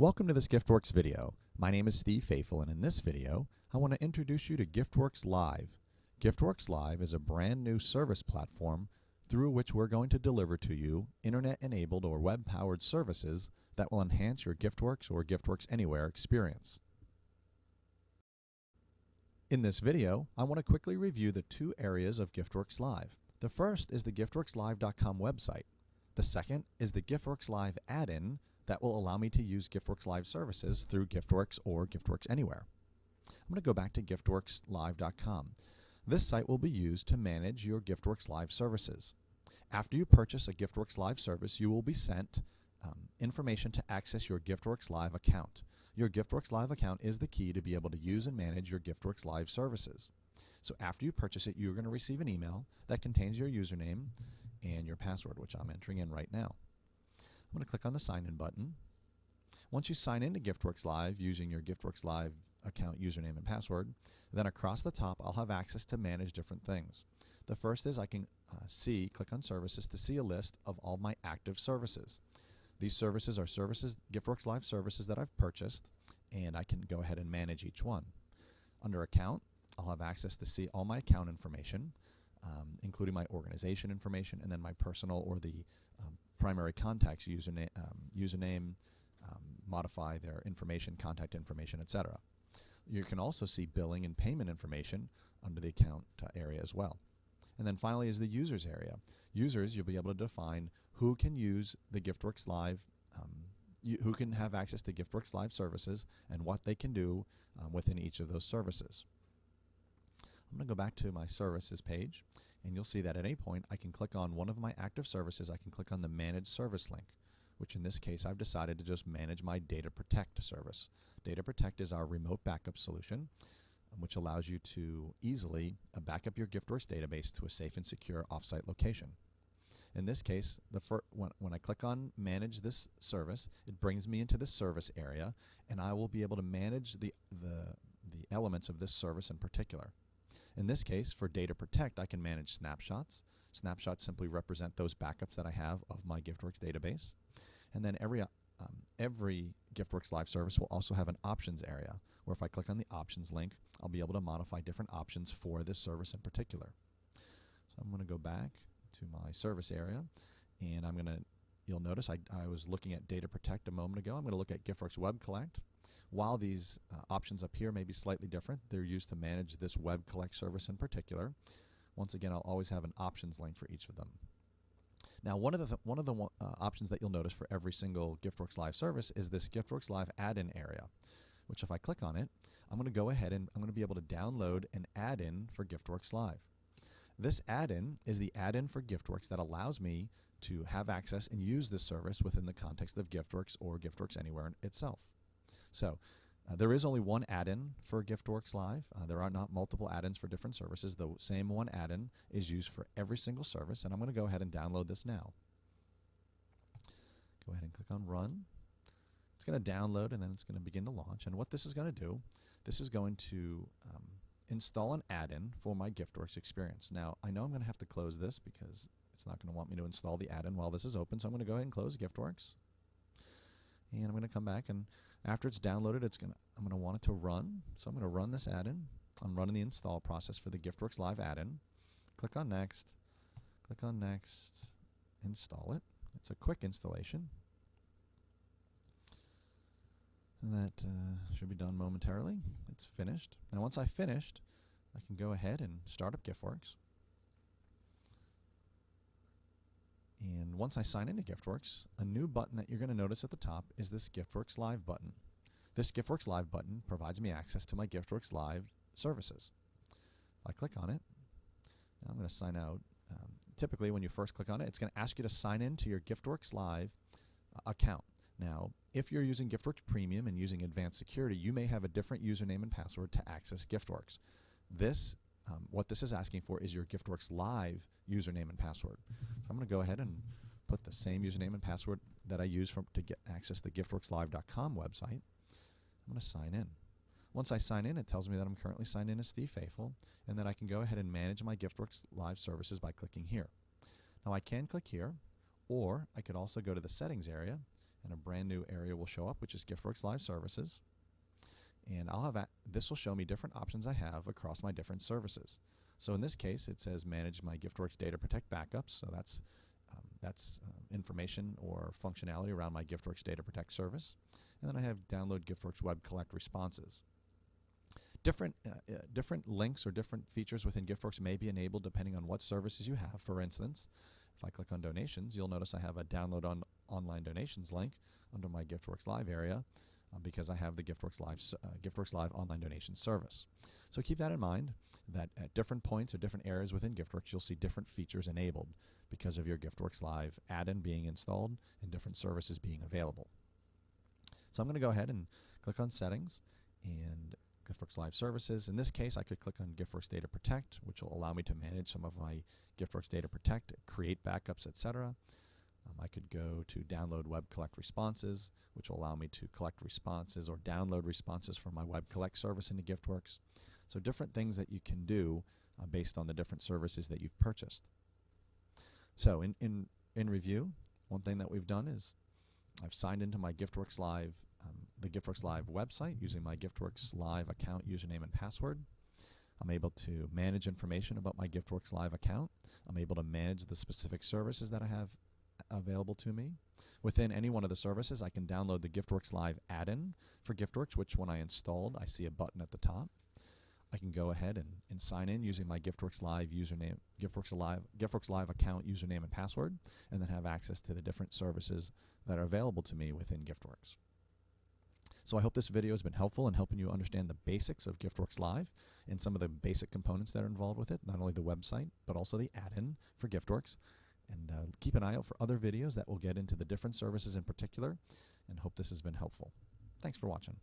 Welcome to this GiftWorks video. My name is Steve Faithful, and in this video, I want to introduce you to GiftWorks Live. GiftWorks Live is a brand new service platform through which we're going to deliver to you internet-enabled or web-powered services that will enhance your GiftWorks or GiftWorks Anywhere experience. In this video, I want to quickly review the two areas of GiftWorks Live. The first is the giftworkslive.com website. The second is the GiftWorks Live add-in that will allow me to use GiftWorks Live services through GiftWorks or GiftWorks Anywhere. I'm going to go back to giftworkslive.com. This site will be used to manage your GiftWorks Live services. After you purchase a GiftWorks Live service, you will be sent information to access your GiftWorks Live account. Your GiftWorks Live account is the key to be able to use and manage your GiftWorks Live services. So after you purchase it, you're going to receive an email that contains your username and your password, which I'm entering in right now. I'm going to click on the Sign In button. Once you sign into GiftWorks Live using your GiftWorks Live account username and password, then across the top I'll have access to manage different things. The first is I can click on Services to see a list of all my active services. These services are GiftWorks Live services that I've purchased, and I can go ahead and manage each one. Under Account, I'll have access to see all my account information, including my organization information, and then my personal or the primary contacts username, modify their information, contact information, etc. You can also see billing and payment information under the account area as well. And then finally is the users area. Users, you'll be able to define who can use the GiftWorks Live, who can have access to GiftWorks Live services and what they can do within each of those services. I'm going to go back to my services page, and you'll see that at any point I can click on one of my active services. I can click on the Manage Service link, which in this case I've decided to just manage my Data Protect service. Data Protect is our remote backup solution, which allows you to easily back up your GiftWorks database to a safe and secure offsite location. In this case, when I click on Manage this service, it brings me into the service area, and I will be able to manage the elements of this service in particular. In this case, for Data Protect, I can manage snapshots. Snapshots simply represent those backups that I have of my GiftWorks database. And then every GiftWorks Live service will also have an options area, where if I click on the options link, I'll be able to modify different options for this service in particular. So I'm going to go back to my service area, and you'll notice I was looking at Data Protect a moment ago. I'm going to look at GiftWorks Web Collect. While these options up here may be slightly different, they're used to manage this Web Collect service in particular. Once again, I'll always have an options link for each of them. Now, one of the options that you'll notice for every single GiftWorks Live service is this GiftWorks Live add-in area, which if I click on it, I'm going to go ahead and I'm going to be able to download an add-in for GiftWorks Live. This add-in is the add-in for GiftWorks that allows me to have access and use this service within the context of GiftWorks or GiftWorks Anywhere itself. So there is only one add-in for GiftWorks Live. There are not multiple add-ins for different services. The same one add-in is used for every single service, and I'm going to go ahead and download this now. Go ahead and click on Run. It's going to download, and then it's going to begin to launch. And what this is going to do, this is going to install an add-in for my GiftWorks experience. Now, I know I'm going to have to close this because it's not going to want me to install the add-in while this is open, so I'm going to go ahead and close GiftWorks. And I'm going to come back, and after it's downloaded, I'm going to want it to run. So I'm going to run this add-in. I'm running the install process for the GiftWorks Live add-in. Click on Next. Click on Next. Install it. It's a quick installation. And that should be done momentarily. It's finished. Now once I've finished, I can go ahead and start up GiftWorks. And once I sign into GiftWorks, a new button that you're going to notice at the top is this GiftWorks Live button. This GiftWorks Live button provides me access to my GiftWorks Live services. I click on it. Now I'm going to sign out. Typically, when you first click on it, it's going to ask you to sign in to your GiftWorks Live account. Now, if you're using GiftWorks Premium and using Advanced Security, you may have a different username and password to access GiftWorks. What this is asking for is your GiftWorks Live username and password. So I'm going to go ahead and put the same username and password that I use to get access to the giftworkslive.com website. I'm going to sign in. Once I sign in, it tells me that I'm currently signed in as Steve Faithful, and that I can go ahead and manage my GiftWorks Live services by clicking here. Now I can click here, or I could also go to the settings area and a brand new area will show up, which is Giftworks Live Services. And this will show me different options I have across my different services. So in this case, it says manage my Giftworks Data Protect backups. So that's information or functionality around my Giftworks Data Protect service. And then I have download Giftworks Web Collect responses. Different links or different features within Giftworks may be enabled depending on what services you have. For instance, if I click on donations, you'll notice I have a download on online donations link under my Giftworks Live area because I have the Giftworks Live online donation service. So keep that in mind, that at different points or different areas within Giftworks, you'll see different features enabled because of your Giftworks Live add-in being installed and different services being available. So I'm going to go ahead and click on Settings and Giftworks Live Services. In this case, I could click on Giftworks Data Protect, which will allow me to manage some of my Giftworks Data Protect, create backups, etc. I could go to Download Web Collect Responses, which will allow me to collect responses or download responses from my Web Collect service into Giftworks. So different things that you can do based on the different services that you've purchased. So in review, one thing that we've done is I've signed into my Giftworks Live, the Giftworks Live website using my Giftworks Live account username and password. I'm able to manage information about my Giftworks Live account. I'm able to manage the specific services that I have available to me. Within any one of the services, I can download the Giftworks Live add-in for Giftworks, which when I installed, I see a button at the top. I can go ahead and sign in using my Giftworks Live username, Giftworks Live account username and password, and then have access to the different services that are available to me within Giftworks. So I hope this video has been helpful in helping you understand the basics of Giftworks Live and some of the basic components that are involved with it, not only the website, but also the add-in for Giftworks. And keep an eye out for other videos that will get into the different services in particular, and hope this has been helpful. Thanks for watching.